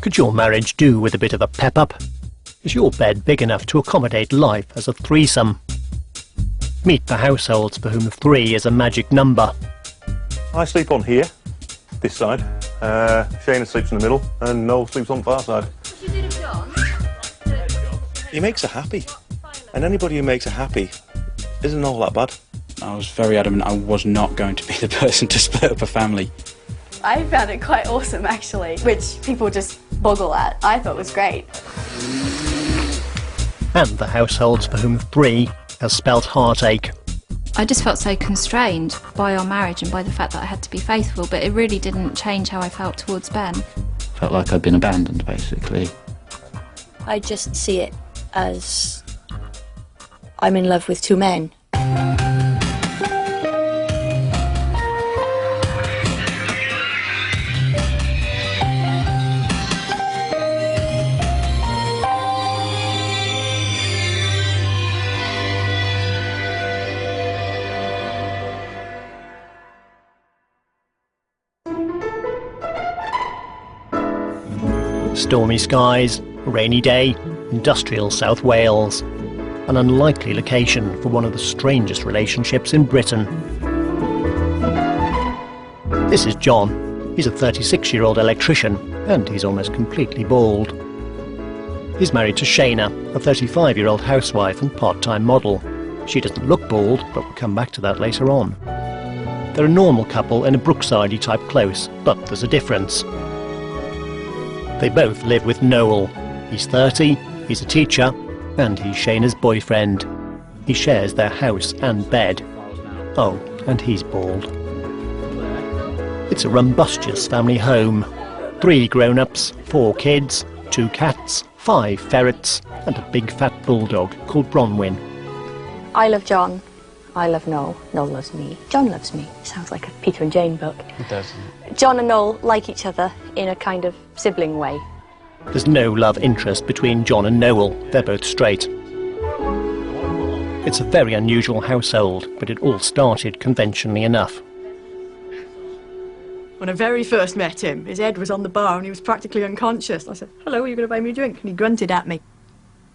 Could your marriage do with a bit of a pep-up? Is your bed big enough to accommodate life as a threesome? Meet the households for whom 3 is a magic number. I sleep on here, this side. Shayna sleeps in the middle, and Noel sleeps on the far side. What do you do with John? He makes her happy, and anybody who makes her happy isn't all that bad. I was very adamant I was not going to be the person to split up a family. I found it quite awesome, actually, which people just boggle at. I thought was great. And the households for whom 3 has spelt heartache. I just felt so constrained by our marriage and by the fact that I had to be faithful, but it really didn't change how I felt towards Ben. Felt like I'd been abandoned, basically. I just see it as I'm in love with 2 men. Stormy skies, rainy day, industrial South Wales. An unlikely location for one of the strangest relationships in Britain. This is John. He's a 36-year-old electrician, and he's almost completely bald. He's married to Shayna, a 35-year-old housewife and part-time model. She doesn't look bald, but we'll come back to that later on. They're a normal couple in a Brookside-y type close, but there's a difference. They both live with Noel. He's 30, he's a teacher, and he's Shayna's boyfriend. He shares their house and bed. Oh, and he's bald. It's a rumbustious family home. 3 grown-ups, 4 kids, 2 cats, 5 ferrets, and a big fat bulldog called Bronwyn. I love John. I love Noel. Noel loves me. John loves me. Sounds like a Peter and Jane book. It doesn't. John and Noel like each other in a kind of sibling way. There's no love interest between John and Noel. They're both straight. It's a very unusual household, but it all started conventionally enough. When I very first met him, his head was on the bar and he was practically unconscious. I said, "Hello, are you going to buy me a drink?" And he grunted at me.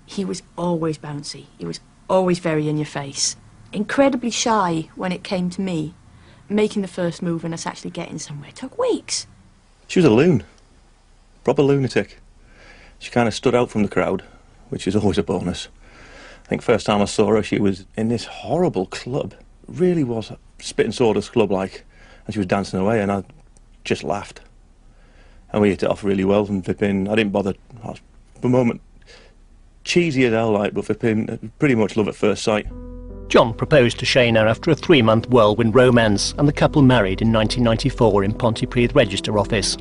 He was always bouncy. He was always very in your face. Incredibly shy when it came to me. Making the first move and us actually getting somewhere took weeks. She was a loon. Proper lunatic. She kind of stood out from the crowd, which is always a bonus. I think first time I saw her, she was in this horrible club. Really was a spit and sawdust club-like. And she was dancing away, and I just laughed. And we hit it off really well, and flipping, I didn't bother. I was, for the moment, cheesy as hell, like, but flipping, pretty much love at first sight. John proposed to Shayna after a 3-month whirlwind romance, and the couple married in 1994 in Pontypridd Register Office.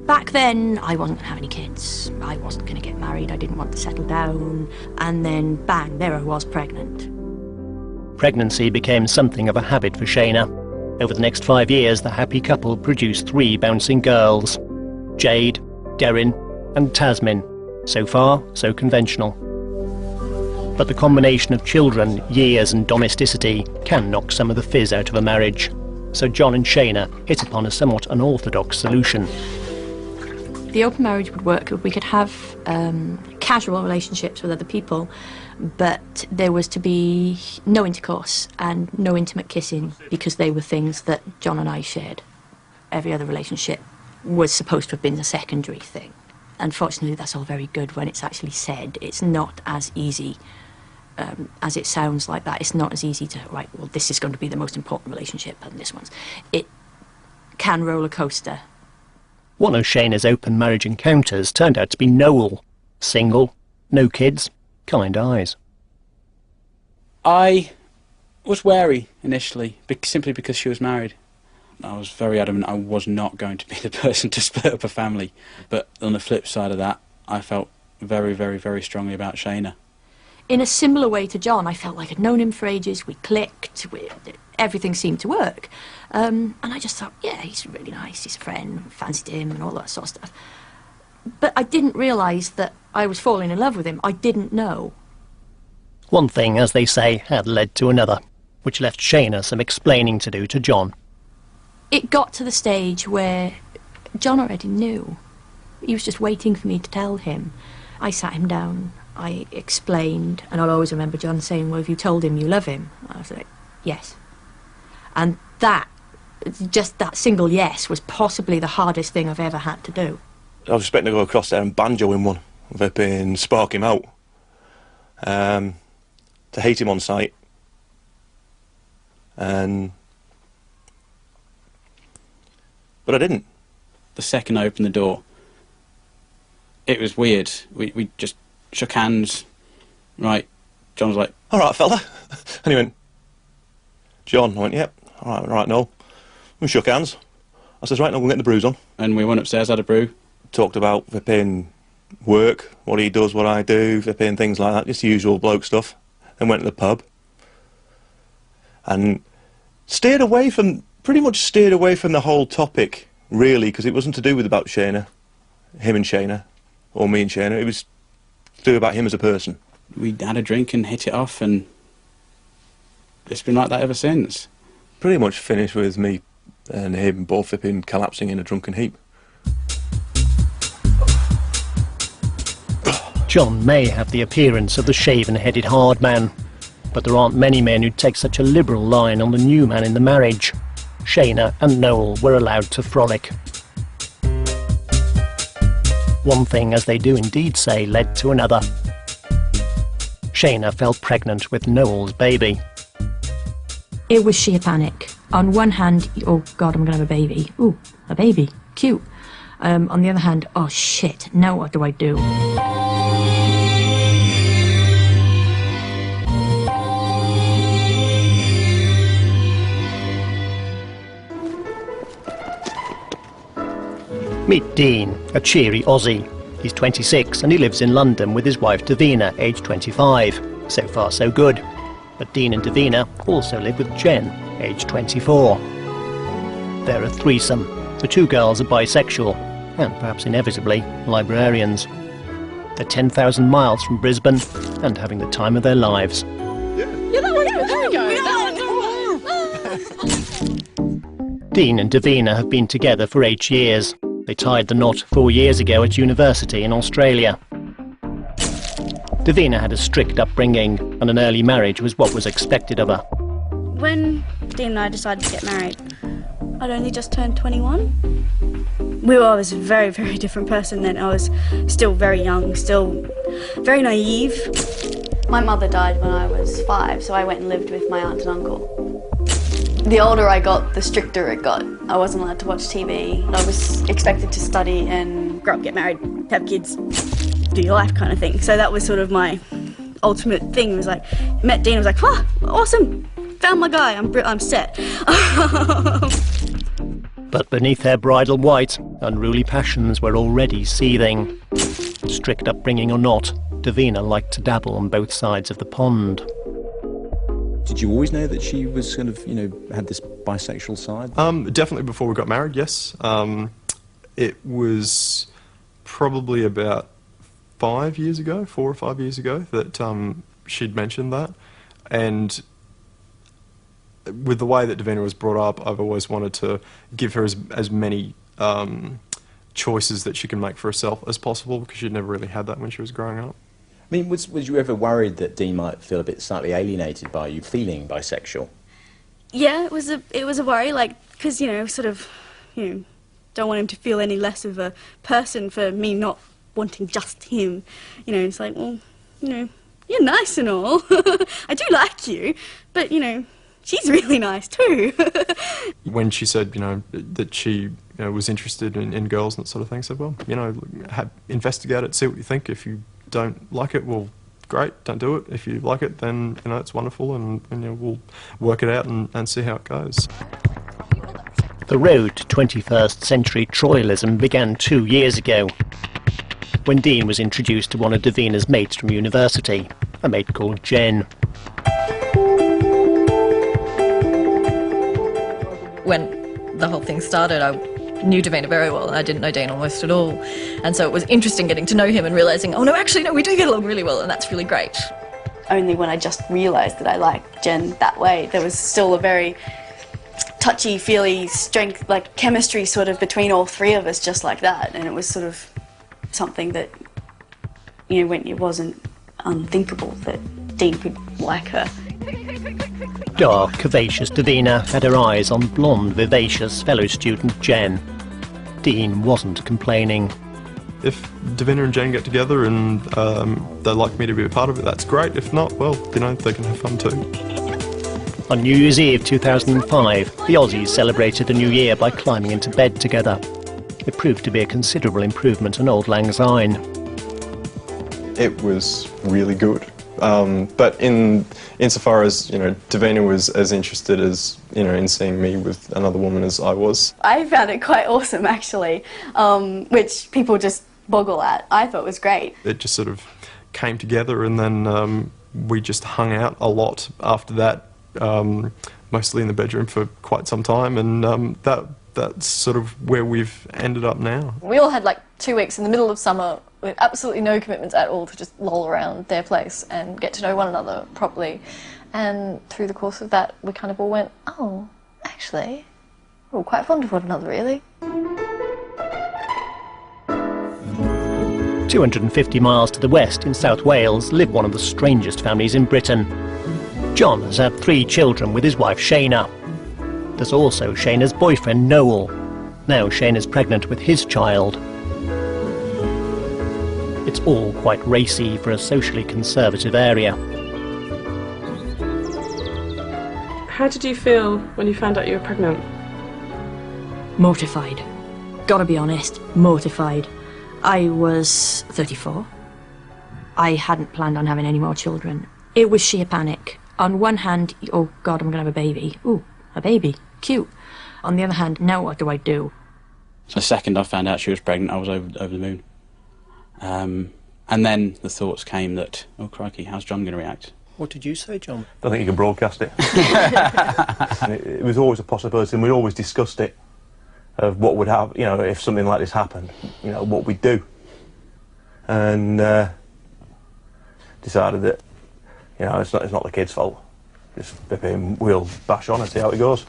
Back then, I wasn't going to have any kids. I wasn't going to get married. I didn't want to settle down. And then, bang, there I was pregnant. Pregnancy became something of a habit for Shayna. Over the next 5 years, the happy couple produced 3 bouncing girls. Jade, Deryn and Tasmin. So far, so conventional. But the combination of children, years and domesticity can knock some of the fizz out of a marriage. So John and Shayna hit upon a somewhat unorthodox solution. The open marriage would work if we could have casual relationships with other people, but there was to be no intercourse and no intimate kissing because they were things that John and I shared. Every other relationship was supposed to have been a secondary thing. Unfortunately, that's all very good when it's actually said. It's not as easy as it sounds like that. It's not as easy to, right, well, this is going to be the most important relationship and this one's. It can roller coaster. One of Shayna's open marriage encounters turned out to be Noel. Single, no kids, kind eyes. I was wary initially, simply because she was married. I was very adamant I was not going to be the person to split up a family. But on the flip side of that, I felt very, very, very strongly about Shayna. In a similar way to John, I felt like I'd known him for ages, we clicked, everything seemed to work. And I just thought, yeah, he's really nice, he's a friend, fancied him and all that sort of stuff. But I didn't realise that I was falling in love with him. I didn't know. One thing, as they say, had led to another, which left Shayna some explaining to do to John. It got to the stage where John already knew. He was just waiting for me to tell him. I sat him down, I explained, and I'll always remember John saying, well, have you told him you love him? I was like, yes. And that, just that single yes, was possibly the hardest thing I've ever had to do. I was expecting to go across there and banjo him one, flipping spark him out, to hate him on sight, but I didn't. The second I opened the door, it was weird. We just shook hands, right? John was like, "All right, fella," and he went, "John." I went, "Yep, all right, no." We shook hands. I says, "Right, now we'll get the brews on." And we went upstairs, had a brew. Talked about flipping work, what he does, what I do, flipping things like that, just the usual bloke stuff. Then went to the pub and pretty much steered away from the whole topic, really, because it wasn't to do with about Shayna, him and Shayna, or me and Shayna. It was to do about him as a person. We had a drink and hit it off, and it's been like that ever since. Pretty much finished with me and him both flipping collapsing in a drunken heap. John may have the appearance of the shaven-headed hard man, but there aren't many men who'd take such a liberal line on the new man in the marriage. Shayna and Noel were allowed to frolic. One thing, as they do indeed say, led to another. Shayna fell pregnant with Noel's baby. It was sheer panic. On one hand, oh God, I'm going to have a baby. Ooh, a baby, cute. On the other hand, oh shit, now what do I do? Meet Dean, a cheery Aussie. He's 26 and he lives in London with his wife Davina, aged 25. So far so good. But Dean and Davina also live with Jen, aged 24. They're a threesome. The two girls are bisexual and perhaps inevitably librarians. They're 10,000 miles from Brisbane and having the time of their lives. Dean and Davina have been together for 8 years. They tied the knot 4 years ago at university in Australia. Davina had a strict upbringing, and an early marriage was what was expected of her. When Dean and I decided to get married, I'd only just turned 21. I was a very, very different person then. I was still very young, still very naive. My mother died when I was 5, so I went and lived with my aunt and uncle. The older I got, the stricter it got. I wasn't allowed to watch TV. I was expected to study and grow up, get married, have kids, do your life kind of thing. So that was sort of my ultimate thing. It was like, met Dean, I was like, ah, awesome, found my guy, I'm set. But beneath their bridal white, unruly passions were already seething. Strict upbringing or not, Davina liked to dabble on both sides of the pond. Did you always know that she was kind of, had this bisexual side? Definitely before we got married, yes. It was probably about 4 or 5 years ago, that she'd mentioned that. And with the way that Davina was brought up, I've always wanted to give her as many choices that she can make for herself as possible, because she'd never really had that when she was growing up. I mean, was you ever worried that Dean might feel a bit slightly alienated by you feeling bisexual? Yeah, it was a worry, like, because, don't want him to feel any less of a person for me not wanting just him. It's like, well, you're nice and all. I do like you, but, she's really nice too. When she said, that she was interested in girls and that sort of thing, I said, well, investigate it, see what you think. If you don't like it, well, great, don't do it. If you like it, then it's wonderful, and we'll work it out and see how it goes. The road to 21st century Troyalism began 2 years ago, when Dean was introduced to one of Davina's mates from university, a mate called Jen. When the whole thing started, I knew Davina very well, and I didn't know Dean almost at all. And so it was interesting getting to know him and realising, oh no, actually, no, we do get along really well, and that's really great. Only when I just realised that I liked Jen that way, there was still a very touchy-feely strength, like chemistry sort of between all three of us, just like that. And it was sort of something that, you know, when it wasn't unthinkable that Dean could like her. Dark, curvaceous Davina had her eyes on blonde, vivacious fellow student Jen. Dean wasn't complaining. If Davina and Jen get together and they'd like me to be a part of it, that's great. If not, well, you know, they can have fun too. On New Year's Eve 2005, the Aussies celebrated the new year by climbing into bed together. It proved to be a considerable improvement on Auld Lang Syne. It was really good. But insofar as, you know, Davina was as interested as, you know, in seeing me with another woman as I was. I found it quite awesome, actually, which people just boggle at. I thought it was great. It just sort of came together, and then we just hung out a lot after that, mostly in the bedroom for quite some time, and that's sort of where we've ended up now. We all had like 2 weeks in the middle of summer with absolutely no commitments at all to just loll around their place and get to know one another properly. And through the course of that, we kind of all went, oh, actually, we're all quite fond of one another, really. 250 miles to the west in South Wales lived one of the strangest families in Britain. John has had 3 children with his wife Shayna. There's also Shayna's boyfriend Noel. Now Shayna's pregnant with his child. It's all quite racy for a socially conservative area. How did you feel when you found out you were pregnant? Mortified. Gotta be honest, mortified. I was 34. I hadn't planned on having any more children. It was sheer panic. On one hand, oh God, I'm gonna have a baby. Ooh, a baby, cute. On the other hand, now what do I do? So the second I found out she was pregnant, I was over the moon. And then the thoughts came that, oh crikey, how's John going to react? What did you say, John? I don't think you can broadcast it. And it was always a possibility, and we always discussed it, of what would happen, you know, if something like this happened, you know, what we'd do. And decided that, you know, it's not the kid's fault. Just we'll bash on and see how it goes.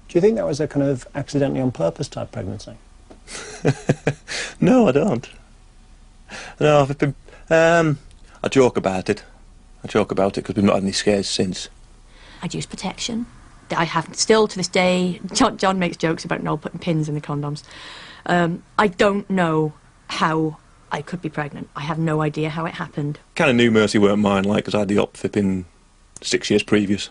Do you think that was a kind of accidentally on purpose type pregnancy? No, I don't. No, I've been, I joke about it. Because we've not had any scares since. I'd use protection. I have still to this day. John makes jokes about Noel putting pins in the condoms. I don't know how I could be pregnant. I have no idea how it happened. Kind of knew Mercy weren't mine, like, because I had the op flipping 6 years previous.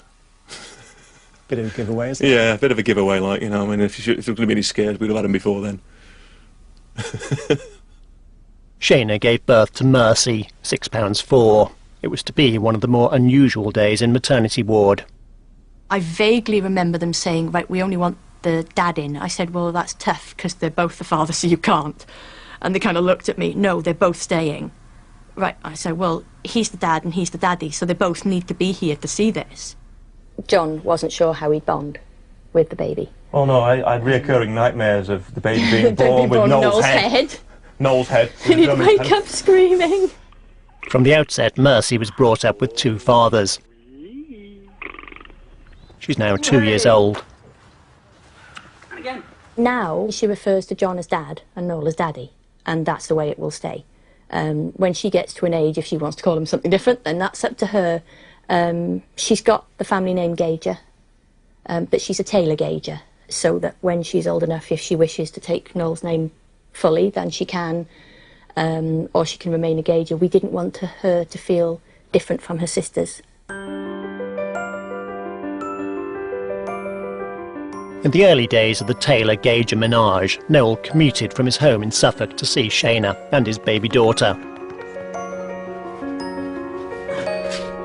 Bit of a giveaway, isn't it? Yeah, a bit of a giveaway, like, you know. I mean, if there was going to be any scares, we'd have had them before then. Shayna gave birth to Mercy, £6.4. It was to be one of the more unusual days in maternity ward. I vaguely remember them saying, right, we only want the dad in. I said, well, that's tough, because they're both the father, so you can't. And they kind of looked at me, no, they're both staying. Right, I said, well, he's the dad and he's the daddy, so they both need to be here to see this. John wasn't sure how he'd bond with the baby. Oh no, I had reoccurring nightmares of the baby being born with Noel's head. Noel's head. And he'd wake up screaming. From the outset, Mercy was brought up with 2 fathers. She's now 2 years old. Now she refers to John as dad and Noel as daddy, and that's the way it will stay. When she gets to an age, if she wants to call him something different, then that's up to her. She's got the family name Gauger, but she's a Taylor Gauger, so that when she's old enough, if she wishes to take Noel's name fully, then she can, or she can remain a Gauger. We didn't want her to feel different from her sisters. In the early days of the Taylor-Gauger menage, Noel commuted from his home in Suffolk to see Shayna and his baby daughter.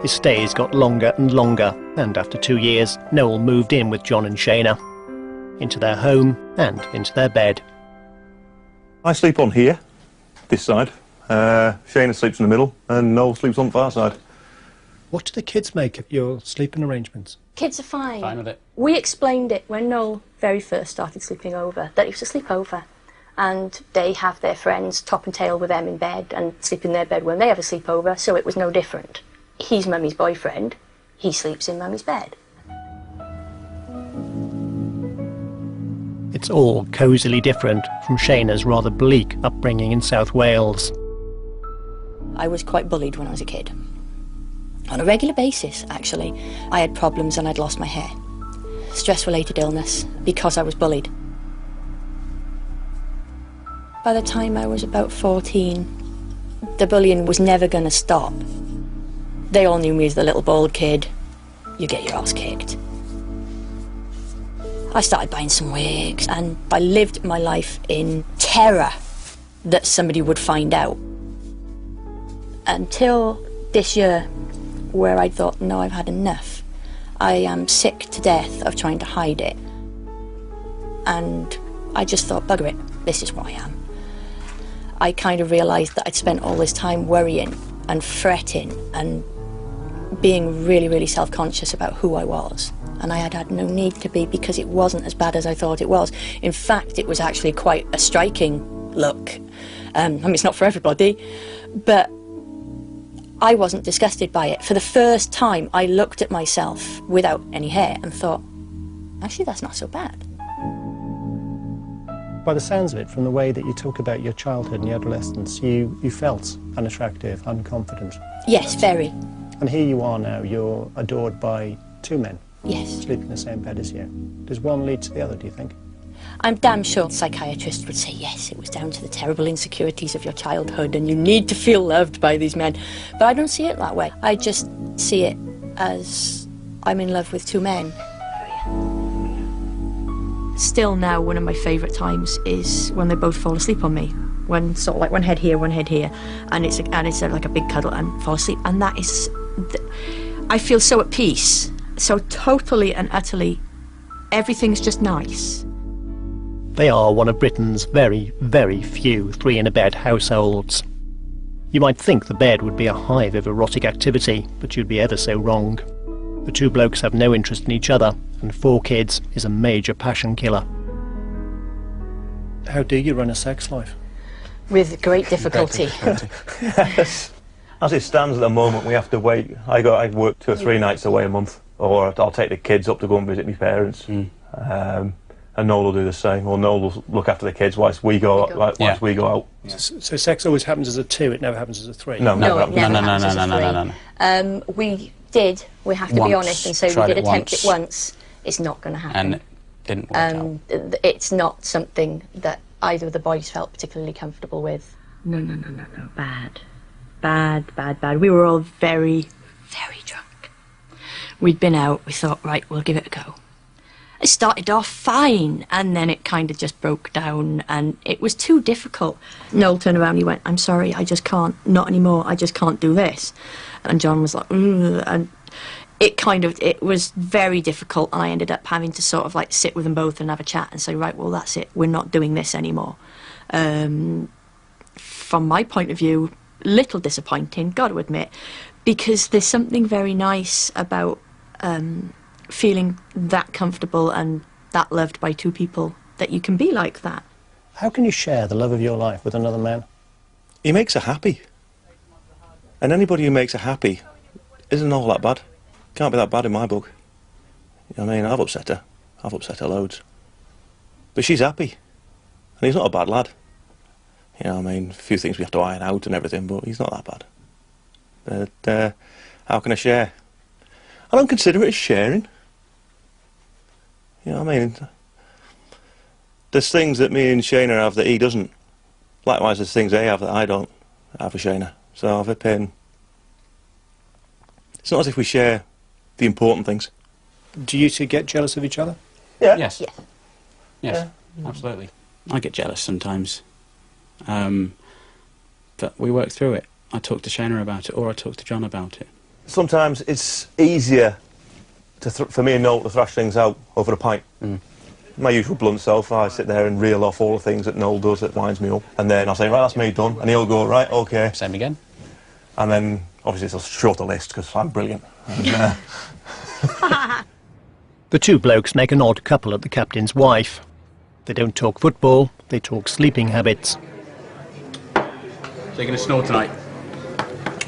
His stays got longer and longer, and after 2 years, Noel moved in with John and Shayna, into their home and into their bed. I sleep on here, this side. Shayna sleeps in the middle, and Noel sleeps on the far side. What do the kids make of your sleeping arrangements? Kids are fine. Fine with it. We explained it when Noel very first started sleeping over, that it was a sleepover. And they have their friends top and tail with them in bed and sleep in their bed when they have a sleepover, so it was no different. He's Mummy's boyfriend. He sleeps in Mummy's bed. It's That's all cosily different from Shayna's rather bleak upbringing in South Wales. I was quite bullied when I was a kid. On a regular basis, actually. I had problems and I'd lost my hair. Stress-related illness, because I was bullied. By the time I was about 14, the bullying was never going to stop. They all knew me as the little bald kid. You get your ass kicked. I started buying some wigs, and I lived my life in terror that somebody would find out. Until this year, where I thought, no, I've had enough. I am sick to death of trying to hide it. And I just thought, bugger it, this is what I am. I kind of realised that I'd spent all this time worrying and fretting and being really, really self-conscious about who I was. And I had had no need to be, because it wasn't as bad as I thought it was. In fact, it was actually quite a striking look. I mean, it's not for everybody, but I wasn't disgusted by it. For the first time, I looked at myself without any hair and thought, actually, that's not so bad. By the sounds of it, from the way that you talk about your childhood and your adolescence, you felt unattractive, unconfident. Yes, very. And here you are now, you're adored by two men. Yes. Sleep in the same bed as you. Does one lead to the other, do you think? I'm damn sure a psychiatrist would say, yes, it was down to the terrible insecurities of your childhood and you need to feel loved by these men. But I don't see it that way. I just see it as I'm in love with two men. Still now, one of my favourite times is when they both fall asleep on me. When sort of like one head here, and it's like a big cuddle and fall asleep. And that is, I feel so at peace, so totally and utterly, everything's just nice. They are one of Britain's very, very few three-in-a-bed households. You might think the bed would be a hive of erotic activity, but you'd be ever so wrong. The two blokes have no interest in each other, and 4 kids is a major passion killer. How do you run a sex life? With great difficulty. Yes. As it stands at the moment, we have to wait. I work 2 or 3 nights away a month, or I'll take the kids up to go and visit my parents. And Noel will do the same, or Noel will look after the kids whilst we go out. Yeah. So sex always happens as a 2, it never happens as a 3? No. No. We have to be honest and say we did attempt it once. It's not going to happen. And it didn't work out. It's not something that either of the boys felt particularly comfortable with. No. Bad. We were all very, very drunk. We'd been out, we thought, right, we'll give it a go. It started off fine, and then it kind of just broke down, and it was too difficult. Noel turned around and he went, I'm sorry, I just can't, not anymore, I just can't do this. And John was like, and it was very difficult, and I ended up having to sort of like sit with them both and have a chat and say, right, well, that's it, we're not doing this anymore. From my point of view, little disappointing, got to admit, because there's something very nice about feeling that comfortable and that loved by 2 people, that you can be like that. How can you share the love of your life with another man? He makes her happy. And anybody who makes her happy isn't all that bad. Can't be that bad in my book. You know what I mean? I've upset her loads. But she's happy. And he's not a bad lad. You know what I mean? A few things we have to iron out and everything, but he's not that bad. But how can I share? I don't consider it as sharing. You know what I mean? There's things that me and Shayna have that he doesn't. Likewise, there's things they have that I don't have with Shayna. So I've been... It's not as if we share the important things. Do you two get jealous of each other? Yeah. Yes. Yes, yeah. Absolutely. I get jealous sometimes. But we work through it. I talk to Shayna about it, or I talk to John about it. Sometimes it's easier for me and Noel to thrash things out over a pint. My usual blunt self, I sit there and reel off all the things that Noel does that winds me up. And then I'll say, right, that's me done. And he'll go, right, OK. Same again. And then, obviously, it's a shorter list, because I'm brilliant. And, The 2 blokes make an odd couple at the captain's wife. They don't talk football, they talk sleeping habits. So you're going to snore tonight?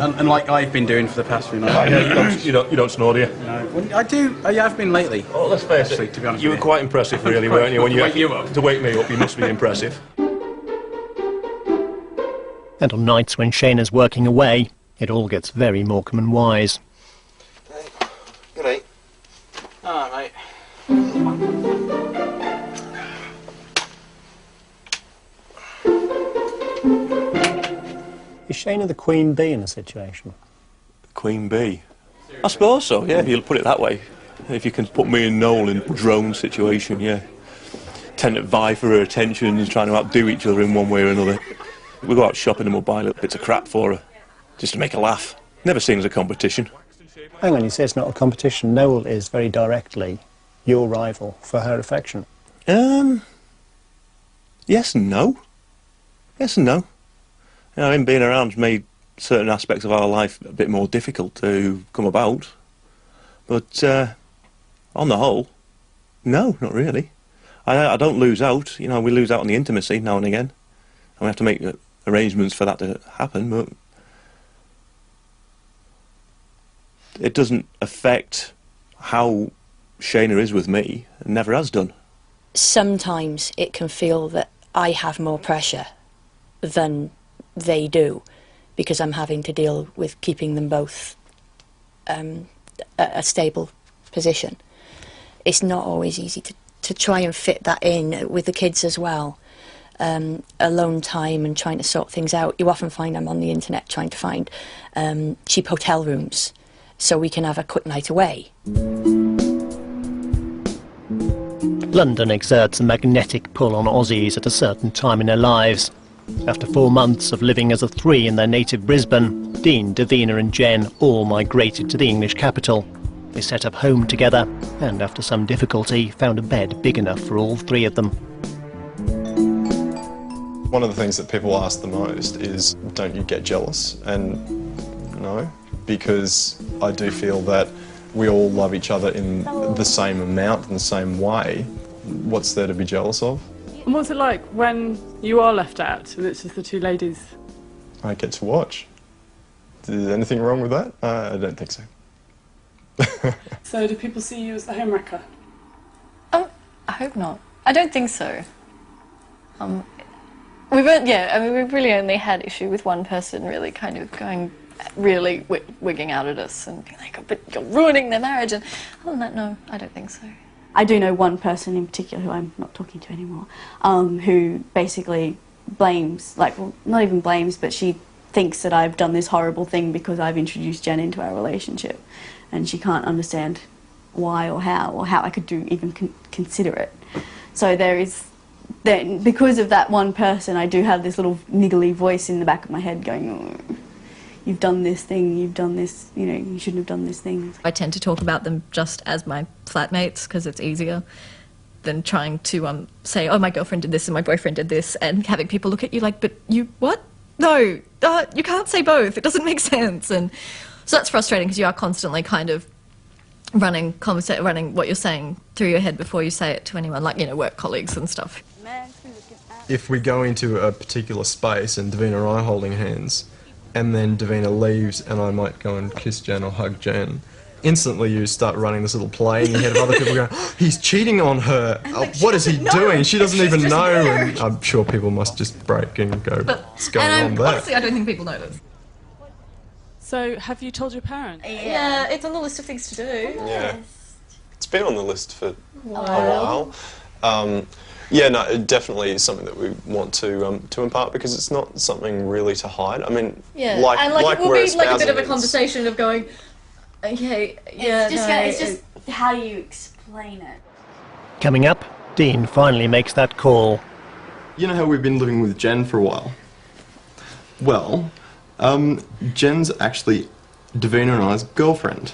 And like I've been doing for the past few nights. You don't snore, do you? No. Well, I do. I have been lately. Oh, let's face it. To be honest, You were with quite impressive, really, weren't you? When To wake you up. To wake me up, you must be impressive. And on nights when Shayna's working away, it all gets very Morecambe and Wise. Good night. Oh, mate. Is Shayna the queen bee in the situation? Queen bee? I suppose so, yeah, if you put it that way. If you can put me and Noel in a drone situation, yeah. Tend to vie for her attention and trying to outdo each other in one way or another. We go out shopping and we'll buy little bits of crap for her, just to make her laugh. Never seen as a competition. Hang on, you say it's not a competition. Noel is very directly your rival for her affection. Yes and no. Yes and no. You know, him being around's made certain aspects of our life a bit more difficult to come about. But on the whole, no, not really. I don't lose out. You know, we lose out on the intimacy now and again. And we have to make arrangements for that to happen, but it doesn't affect how Shayna is with me, and never has done. Sometimes it can feel that I have more pressure than they do, because I'm having to deal with keeping them both a stable position. It's not always easy to try and fit that in with the kids as well. Alone time and trying to sort things out. You often find I'm on the internet trying to find cheap hotel rooms so we can have a quick night away. London exerts a magnetic pull on Aussies at a certain time in their lives. After 4 months of living as a three in their native Brisbane, Dean, Davina and Jen all migrated to the English capital. They set up home together and, after some difficulty, found a bed big enough for all three of them. One of the things that people ask the most is, don't you get jealous? And no, because I do feel that we all love each other in the same amount, in the same way. What's there to be jealous of? And what's it like when you are left out and it's just the two ladies? I get to watch. Is there anything wrong with that? I don't think so. So do people see you as the homewrecker? I hope not. I don't think so. We've really only had issue with one person really kind of going really wigging out at us and being like, oh, but you're ruining their marriage. And other than that, no, I don't think so. I do know one person in particular who I'm not talking to anymore, who basically blames, well, not even blames, but she thinks that I've done this horrible thing because I've introduced Jen into our relationship, and she can't understand why or how I could even consider it. So because of that one person, I do have this little niggly voice in the back of my head going, oh, you've done this thing, you've done this, you shouldn't have done this thing. I tend to talk about them just as my flatmates because it's easier than trying to say, oh, my girlfriend did this and my boyfriend did this, and having people look at you like, but you, what? No, you can't say both, it doesn't make sense. And so that's frustrating because you are constantly kind of running what you're saying through your head before you say it to anyone, like, work colleagues and stuff. If we go into a particular space and Davina and I are holding hands, and then Davina leaves and I might go and kiss Jen or hug Jen, instantly you start running this little play in your head of other people going, oh, he's cheating on her, what is he doing? She doesn't even know. And I'm sure people must just break and go, what's going on there? Honestly, I don't think people notice. So, have you told your parents? Yeah, it's on the list of things to do. Yeah. It's been on the list for a while. Yeah, no, it definitely is something that we want to impart because it's not something really to hide. I mean, yeah, like and it will be like a bit of a conversation of going, okay, yeah, it's just how you explain it. Coming up, Dean finally makes that call. You know how we've been living with Jen for a while? Well, Jen's actually Davina and I's girlfriend.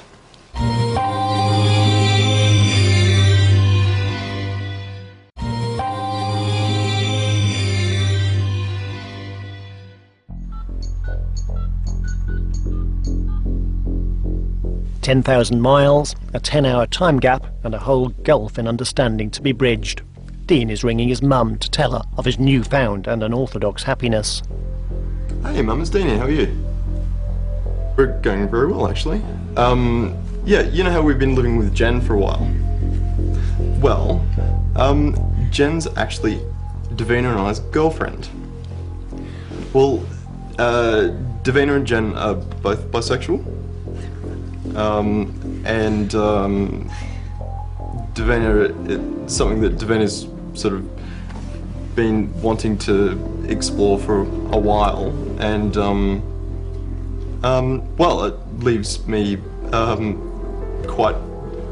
"10,000 miles, a 10-hour time gap, and a whole gulf in understanding to be bridged." Dean is ringing his mum to tell her of his newfound and unorthodox happiness. Hey Mum, it's Dean here, how are you? We're going very well, actually. Yeah, you know how we've been living with Jen for a while? Well, Jen's actually Davina and I's girlfriend. Well, Davina and Jen are both bisexual. And Davina, it's something that Davina's sort of been wanting to explore for a while, and well, it leaves me quite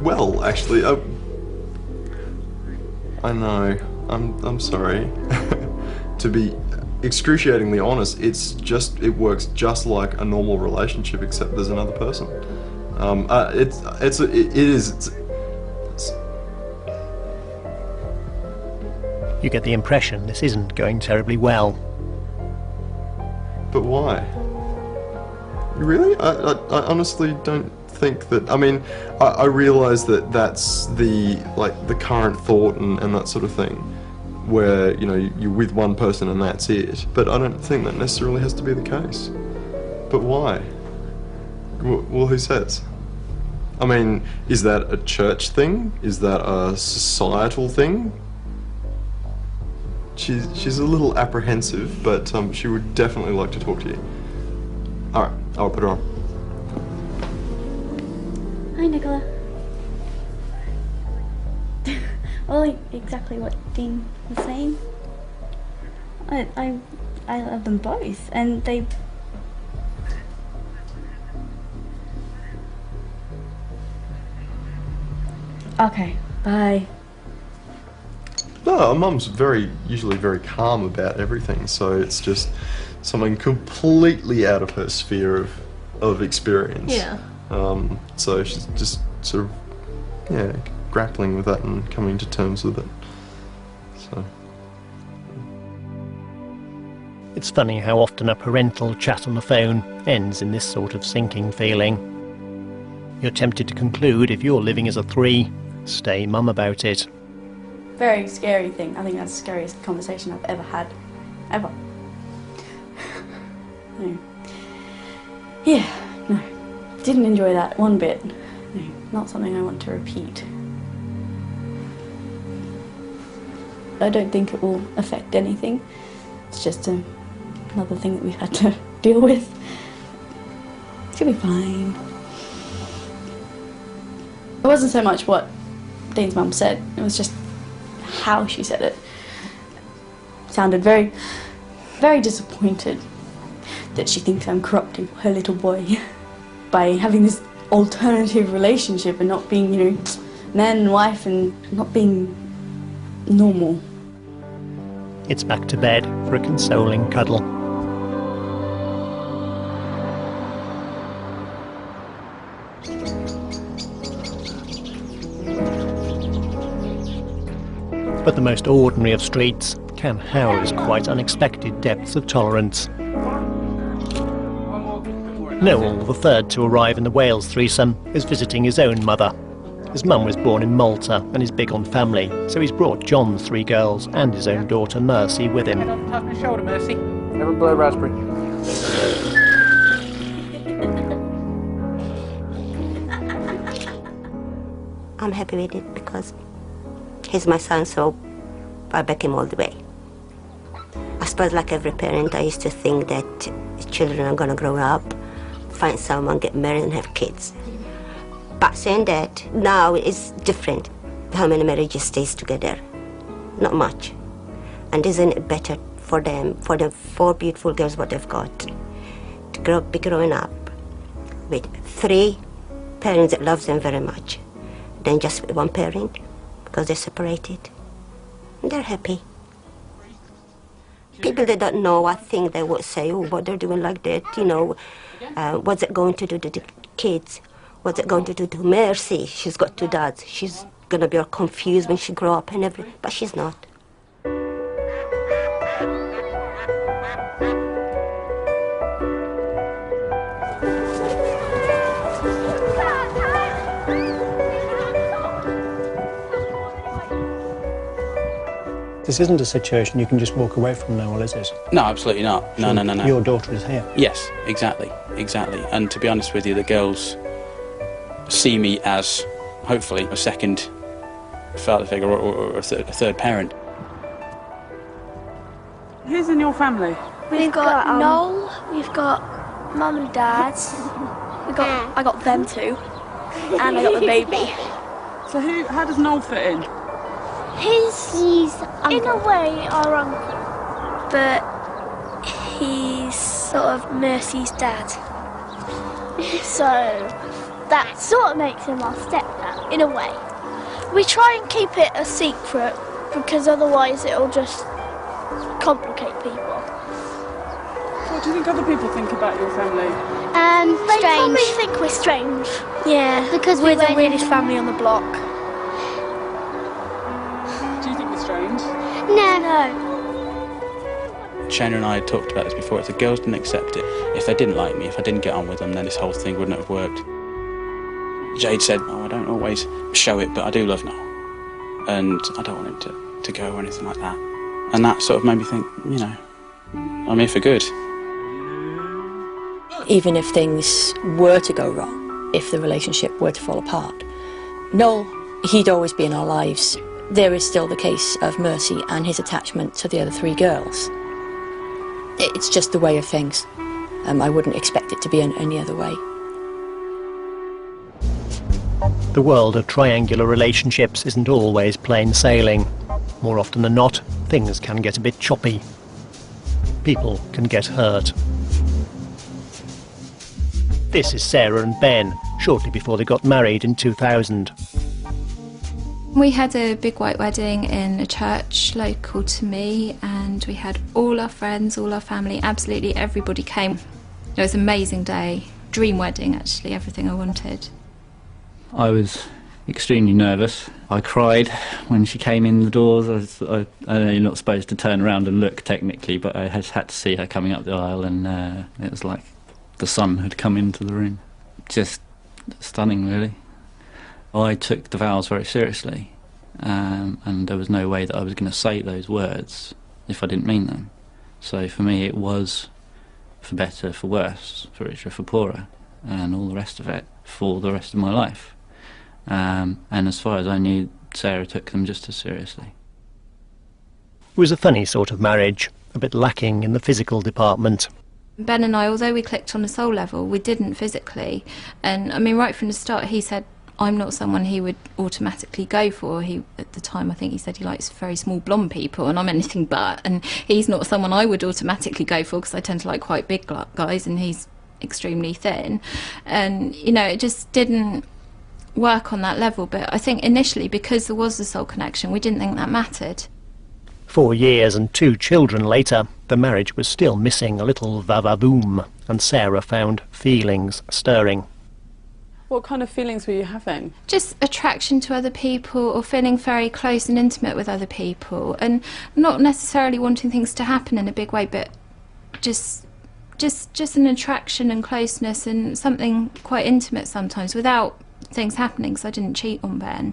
well, actually. I know, I'm sorry. To be excruciatingly honest, it works just like a normal relationship, except there's another person. You get the impression this isn't going terribly well. But why? Really? I honestly don't think that. I mean, I realise that that's the current thought and that sort of thing, where you're with one person and that's it. But I don't think that necessarily has to be the case. But why? Well, who says? I mean, is that a church thing? Is that a societal thing? She's a little apprehensive, but she would definitely like to talk to you. All right, I'll put her on. Hi, Nicola. Well, exactly what Dean was saying. I love them both, and they. Okay, bye. No, our mum's usually very calm about everything, so it's just something completely out of her sphere of experience. Yeah. So she's just sort of, yeah, grappling with that and coming to terms with it. So. It's funny how often a parental chat on the phone ends in this sort of sinking feeling. You're tempted to conclude, if you're living as a three, stay mum about it. Very scary thing. I think that's the scariest conversation I've ever had. Ever. No. Yeah, no. Didn't enjoy that one bit. No, not something I want to repeat. I don't think it will affect anything. It's just another thing that we've had to deal with. She'll be fine. It wasn't so much what Dean's mum said, it was just how she said it. Sounded very, very disappointed that she thinks I'm corrupting her little boy by having this alternative relationship and not being, man and wife and not being normal. It's back to bed for a consoling cuddle. But the most ordinary of streets can house quite unexpected depths of tolerance. Noel, the third to arrive in the Wales threesome, is visiting his own mother. His mum was born in Malta and is big on family, so he's brought John's three girls and his own daughter Mercy with him. Touch my shoulder, Mercy. Never blow raspberry. I'm happy with it because he's my son, so I back him all the way. I suppose like every parent, I used to think that children are going to grow up, find someone, get married and have kids. But saying that, now it's different. How many marriages stays together? Not much. And isn't it better for them, for the four beautiful girls what they've got, to be growing up with three parents that loves them very much, than just with one parent, because they're separated. And they're happy. People that don't know, I think they would say, oh, what they're doing like that, what's it going to do to the kids? What's it going to do to Mercy? She's got two dads. She's going to be all confused when she grow up and everything, but she's not. To This isn't a situation you can just walk away from now, is it? No, absolutely not. No. Your daughter is here. Yes, exactly. And to be honest with you, the girls see me as, hopefully, a second father figure or a third parent. Who's in your family? We've got Noel, we've got Mum and Dad, I got them too, and I got the baby. So how does Noel fit in? He's in a way our uncle, but he's sort of Mercy's dad. So that sort of makes him our stepdad, in a way. We try and keep it a secret, because otherwise it'll just complicate people. What do you think other people think about your family? They probably think we're strange. Yeah, because we're the weirdest family on the block. Do you think we're strange? No. Shana and I had talked about this before. If the girls didn't accept it, if they didn't like me, if I didn't get on with them, then this whole thing wouldn't have worked. Jade said, I don't always show it, but I do love Noel. And I don't want him to go or anything like that. And that sort of made me think, I'm here for good. Even if things were to go wrong, if the relationship were to fall apart, Noel, he'd always be in our lives. There is still the case of Mercy and his attachment to the other 3 girls. It's just the way of things. I wouldn't expect it to be any other way. The world of triangular relationships isn't always plain sailing. More often than not, things can get a bit choppy. People can get hurt. This is Sarah and Ben, shortly before they got married in 2000. We had a big white wedding in a church local to me, and we had all our friends, all our family, absolutely everybody came. It was an amazing day. Dream wedding, actually, everything I wanted. I was extremely nervous. I cried when she came in the doors. I know you're not supposed to turn around and look technically, but I just had to see her coming up the aisle, and it was like the sun had come into the room. Just stunning, really. I took the vows very seriously, and there was no way that I was going to say those words if I didn't mean them. So for me it was for better, for worse, for richer, for poorer, and all the rest of it for the rest of my life. And as far as I knew, Sarah took them just as seriously. It was a funny sort of marriage, a bit lacking in the physical department. Ben and I, although we clicked on a soul level, we didn't physically. And I mean, right from the start, he said, I'm not someone he would automatically go for. At the time, I think he said he likes very small blonde people, and I'm anything but. And he's not someone I would automatically go for, because I tend to like quite big guys, and he's extremely thin. And, it just didn't work on that level. But I think initially, because there was the soul connection, we didn't think that mattered. 4 years and 2 children later, the marriage was still missing a little va-va-boom, and Sarah found feelings stirring. What kind of feelings were you having? Just attraction to other people, or feeling very close and intimate with other people, and not necessarily wanting things to happen in a big way, but just an attraction and closeness, and something quite intimate sometimes without things happening, because I didn't cheat on Ben.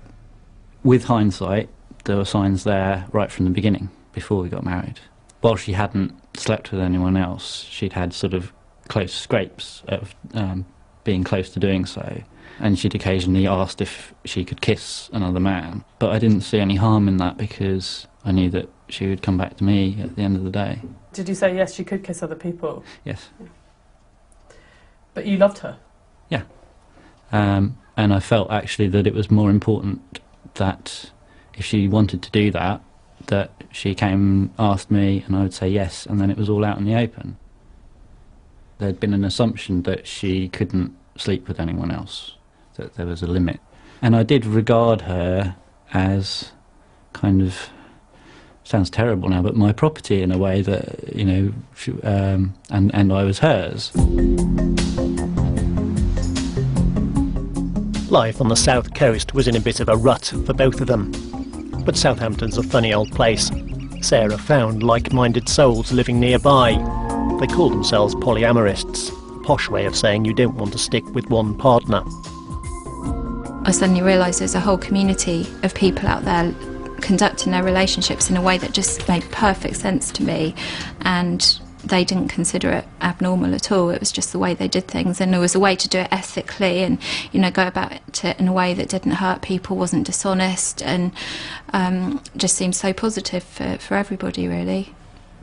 With hindsight, there were signs there right from the beginning, before we got married. While she hadn't slept with anyone else, she'd had sort of close scrapes of being close to doing so, and she'd occasionally asked if she could kiss another man. But I didn't see any harm in that, because I knew that she would come back to me at the end of the day. Did you say yes, she could kiss other people? Yes. But you loved her? Yeah. And I felt actually that it was more important that if she wanted to do that, that she came and asked me and I would say yes, and then it was all out in the open. There'd been an assumption that she couldn't sleep with anyone else, that there was a limit. And I did regard her as kind of, sounds terrible now, but my property in a way that, and I was hers. Life on the south coast was in a bit of a rut for both of them. But Southampton's a funny old place. Sarah found like-minded souls living nearby. They call themselves polyamorists, a posh way of saying you don't want to stick with one partner. I suddenly realised there's a whole community of people out there conducting their relationships in a way that just made perfect sense to me, and they didn't consider it abnormal at all. It was just the way they did things, and there was a way to do it ethically and, you know, go about it in a way that didn't hurt people, wasn't dishonest, and just seemed so positive for everybody, really.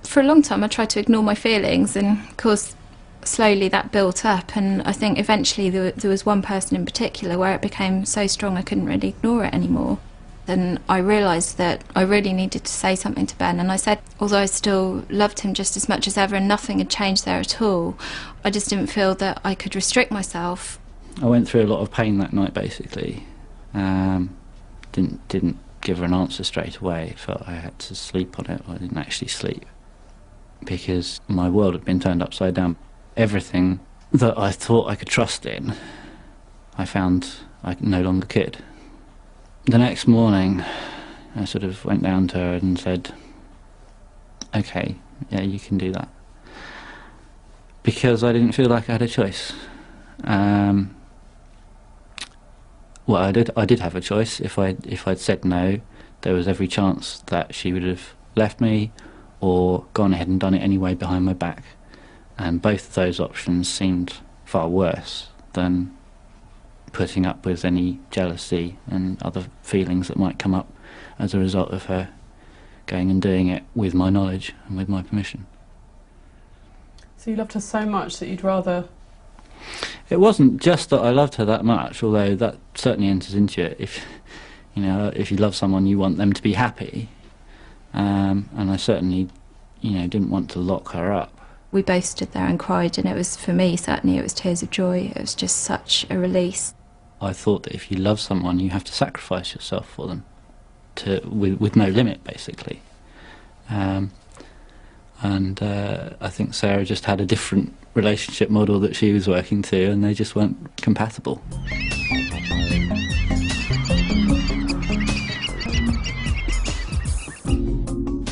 For a long time I tried to ignore my feelings, and of course slowly that built up, and I think eventually there was one person in particular where it became so strong I couldn't really ignore it anymore. And I realised that I really needed to say something to Ben, and I said, although I still loved him just as much as ever and nothing had changed there at all, I just didn't feel that I could restrict myself. I went through a lot of pain that night, basically. Didn't give her an answer straight away. Felt I had to sleep on it. I didn't actually sleep because my world had been turned upside down. Everything that I thought I could trust in, I found I no longer could. The next morning, I sort of went down to her and said, okay, yeah, you can do that. Because I didn't feel like I had a choice. Well, I did have a choice. If I'd said no, there was every chance that she would have left me or gone ahead and done it anyway behind my back. And both of those options seemed far worse than putting up with any jealousy and other feelings that might come up as a result of her going and doing it with my knowledge and with my permission. So you loved her so much that you'd rather... It wasn't just that I loved her that much, although that certainly enters into it. If you love someone, you want them to be happy, and I certainly, didn't want to lock her up. We both stood there and cried, and it was, for me, certainly it was tears of joy. It was just such a release. I thought that if you love someone, you have to sacrifice yourself for them, with no limit, basically. I think Sarah just had a different relationship model that she was working to, and they just weren't compatible.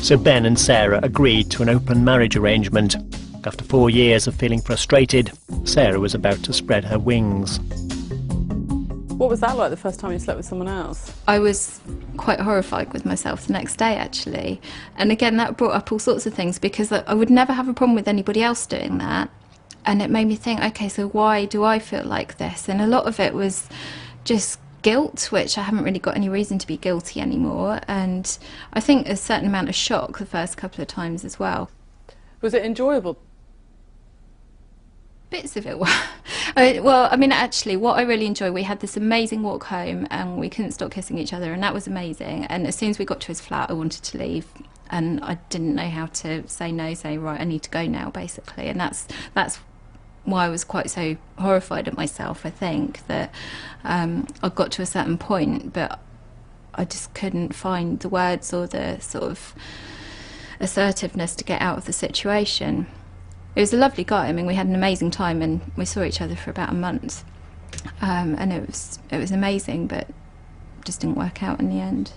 So Ben and Sarah agreed to an open marriage arrangement. After 4 years of feeling frustrated, Sarah was about to spread her wings. What was that like the first time you slept with someone else? I was quite horrified with myself the next day, actually. And again, that brought up all sorts of things, because I would never have a problem with anybody else doing that. And it made me think, okay, so why do I feel like this? And a lot of it was just guilt, which I haven't really got any reason to be guilty anymore. And I think a certain amount of shock the first couple of times as well. Was it enjoyable? Bits of it were. Well, I mean, actually, what I really enjoyed, we had this amazing walk home and we couldn't stop kissing each other, and that was amazing. And as soon as we got to his flat, I wanted to leave, and I didn't know how to say no, say, right, I need to go now, basically. And that's why I was quite so horrified at myself, I think, that I got to a certain point, but I just couldn't find the words or the sort of assertiveness to get out of the situation. It was a lovely guy. I mean, we had an amazing time, and we saw each other for about a month, and it was amazing, but just didn't work out in the end.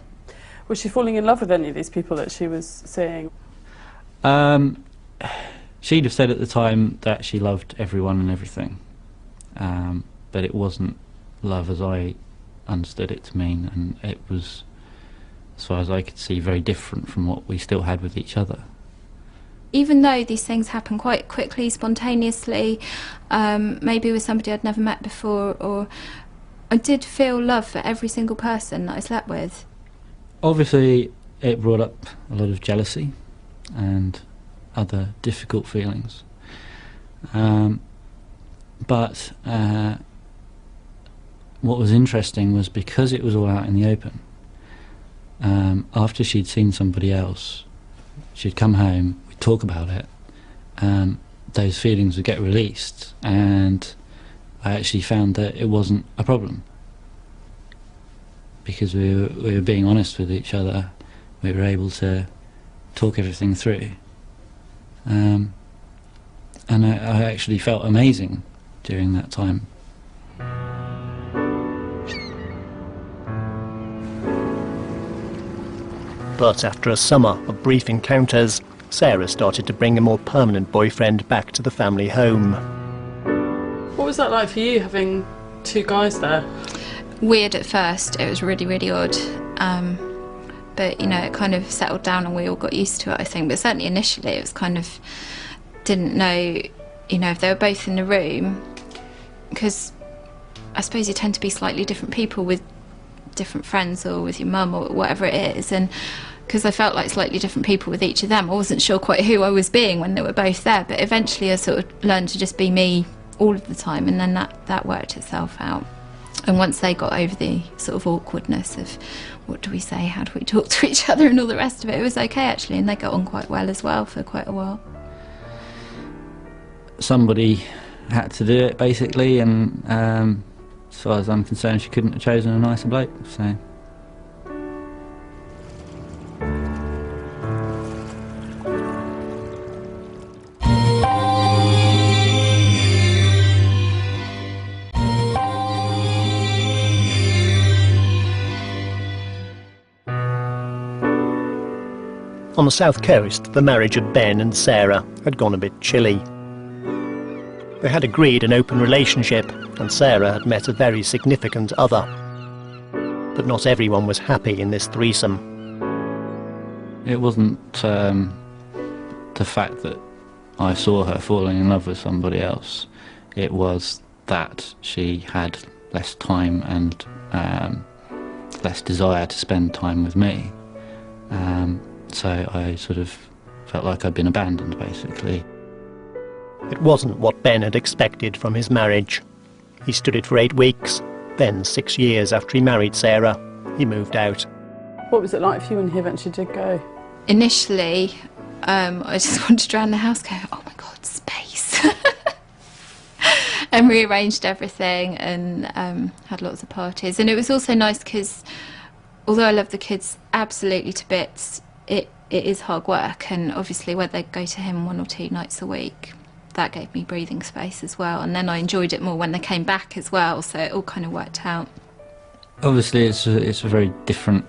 Was she falling in love with any of these people that she was seeing? She'd have said at the time that she loved everyone and everything, but it wasn't love as I understood it to mean, and it was, as far as I could see, very different from what we still had with each other. Even though these things happen quite quickly, spontaneously, maybe with somebody I'd never met before, or I did feel love for every single person that I slept with. Obviously, it brought up a lot of jealousy and other difficult feelings. But what was interesting was, because it was all out in the open, after she'd seen somebody else, she'd come home, we'd talk about it, those feelings would get released, and I actually found that it wasn't a problem, because we were being honest with each other. We were able to talk everything through, and I actually felt amazing during that time. But after a summer of brief encounters, Sarah started to bring a more permanent boyfriend back to the family home. What was that like for you, having two guys there? Weird at first. It was really, really odd. but, you know, it kind of settled down and we all got used to it, I think. But certainly initially it was kind of, didn't know, you know, if they were both in the room, because I suppose you tend to be slightly different people with different friends or with your mum or whatever it is, and because I felt like slightly different people with each of them, I wasn't sure quite who I was being when they were both there, but eventually I sort of learned to just be me all of the time, and then that worked itself out. And once they got over the sort of awkwardness of what do we say, how do we talk to each other and all the rest of it, it was okay actually, and they got on quite well as well for quite a while. Somebody had to do it basically, and as far as I'm concerned she couldn't have chosen a nicer bloke, so. On the south coast, the marriage of Ben and Sarah had gone a bit chilly. They had agreed an open relationship, and Sarah had met a very significant other. But not everyone was happy in this threesome. It wasn't the fact that I saw her falling in love with somebody else. It was that she had less time and less desire to spend time with me. So I sort of felt like I'd been abandoned, basically. It wasn't what Ben had expected from his marriage. He stood it for 8 weeks, then 6 years after he married Sarah, he moved out. What was it like for you when he eventually did go? Initially, I just wandered around the house going, oh my God, space. And rearranged everything and had lots of parties. And it was also nice because, although I love the kids absolutely to bits, it is hard work, and obviously where they go to him 1 or 2 nights a week, that gave me breathing space as well, and then I enjoyed it more when they came back as well, so it all kind of worked out. Obviously it's a very different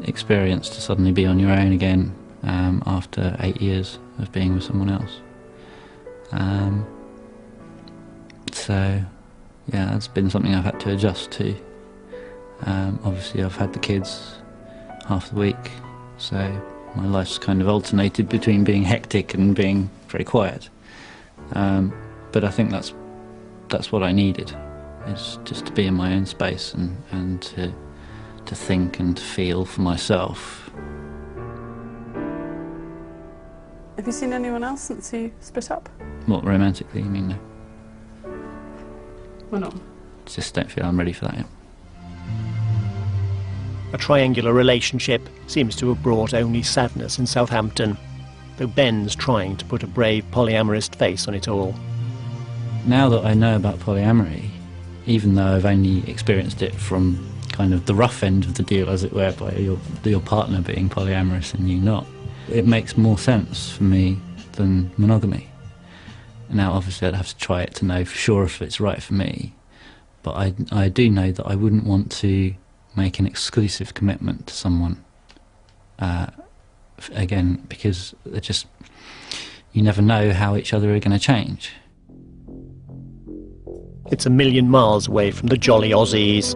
experience to suddenly be on your own again after 8 years of being with someone else. So yeah, that's been something I've had to adjust to. Obviously I've had the kids half the week, so my life's kind of alternated between being hectic and being very quiet. But I think that's what I needed, is just to be in my own space and to think and to feel for myself. Have you seen anyone else since you split up? What, romantically, you mean? No. Why not? Just don't feel I'm ready for that yet. A triangular relationship seems to have brought only sadness in Southampton, though Ben's trying to put a brave polyamorist face on it all. Now that I know about polyamory, even though I've only experienced it from kind of the rough end of the deal, as it were, by your partner being polyamorous and you not, it makes more sense for me than monogamy. Now obviously I'd have to try it to know for sure if it's right for me, but I do know that I wouldn't want to make an exclusive commitment to someone, again, because you never know how each other are going to change. It's a million miles away from the jolly Aussies.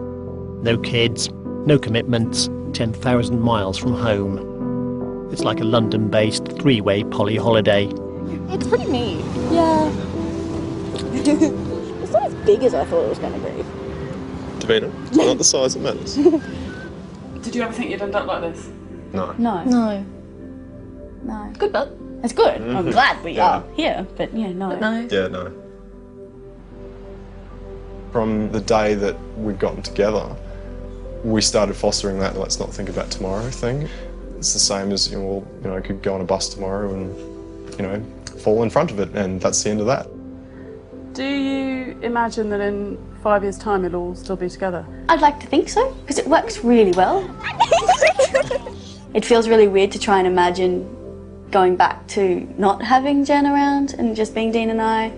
No kids, no commitments, 10,000 miles from home. It's like a London-based 3-way poly holiday. It's pretty neat. Yeah. It's not as big as I thought it was going to be. Davina, it's not the size that matters. Did you ever think you'd end up like this? No. No. Good, but it's good. Mm-hmm. I'm glad we are here, but yeah, no. But no. Yeah, no. From the day that we'd gotten together, we started fostering that let's not think about tomorrow thing. It's the same as, I could go on a bus tomorrow and, fall in front of it, and that's the end of that. Do you imagine that in 5 years' time it'll all still be together? I'd like to think so, because it works really well. It feels really weird to try and imagine going back to not having Jen around and just being Dean and I,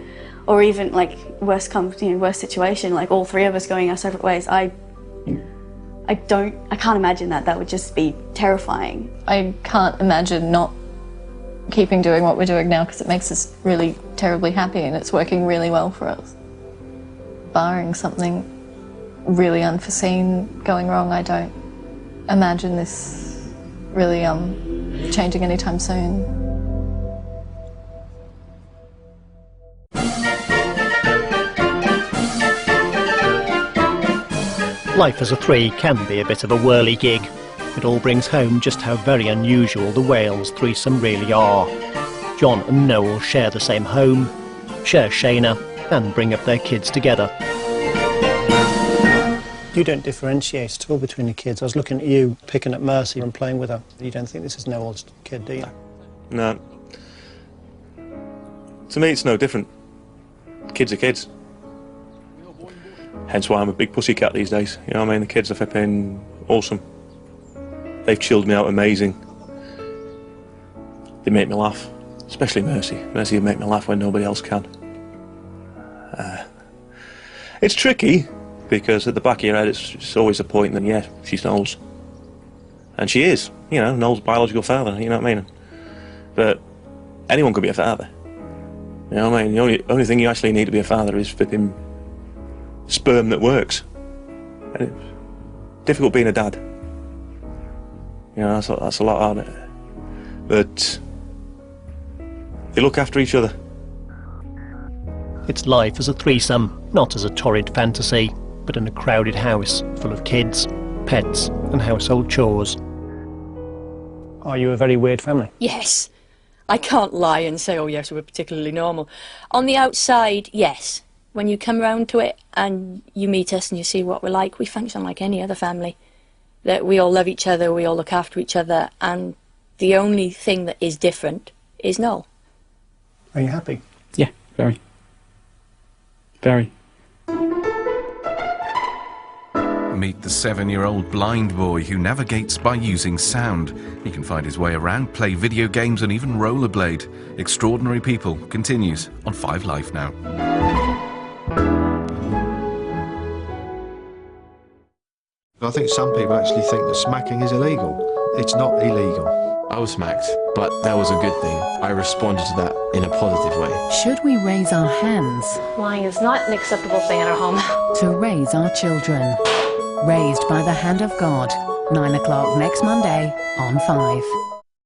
or even like worst situation, like all 3 of us going our separate ways. I can't imagine that. That would just be terrifying. I can't imagine not keeping doing what we're doing now because it makes us really terribly happy and it's working really well for us. Barring something really unforeseen going wrong, I don't imagine this really changing anytime soon. Life as a three can be a bit of a whirly gig. It all brings home just how very unusual the Wales threesome really are. John and Noel share the same home, share Shayna, and bring up their kids together. You don't differentiate at all between the kids. I was looking at you picking up Mercy and playing with her. You don't think this is Noel's kid, do you? No. To me, it's no different. Kids are kids. Hence why I'm a big pussycat these days. You know what I mean? The kids are flipping awesome. They've chilled me out amazing. They make me laugh. Especially Mercy. Mercy will make me laugh when nobody else can. It's tricky, because at the back of your head it's always a point that, yeah, she's Noel's. And she is, you know, Noel's biological father, you know what I mean? But anyone could be a father. You know what I mean? The only thing you actually need to be a father is flipping sperm that works. And it's difficult being a dad. You know, that's a lot harder. But they look after each other. It's life as a threesome, not as a torrid fantasy, but in a crowded house full of kids, pets and household chores. Are you a very weird family? Yes. I can't lie and say, oh yes, we're particularly normal. On the outside, yes. When you come round to it and you meet us and you see what we're like, we function like any other family. That we all love each other, we all look after each other, and the only thing that is different is Noel. Are you happy? Yeah, very. Very. Meet the 7-year-old blind boy who navigates by using sound. He can find his way around, play video games and even rollerblade. Extraordinary People continues on 5 Live now. I think some people actually think that smacking is illegal. It's not illegal. I was smacked, but that was a good thing. I responded to that in a positive way. Should we raise our hands? Lying is not an acceptable thing at our home. To raise our children. Raised by the hand of God. 9 o'clock next Monday on 5.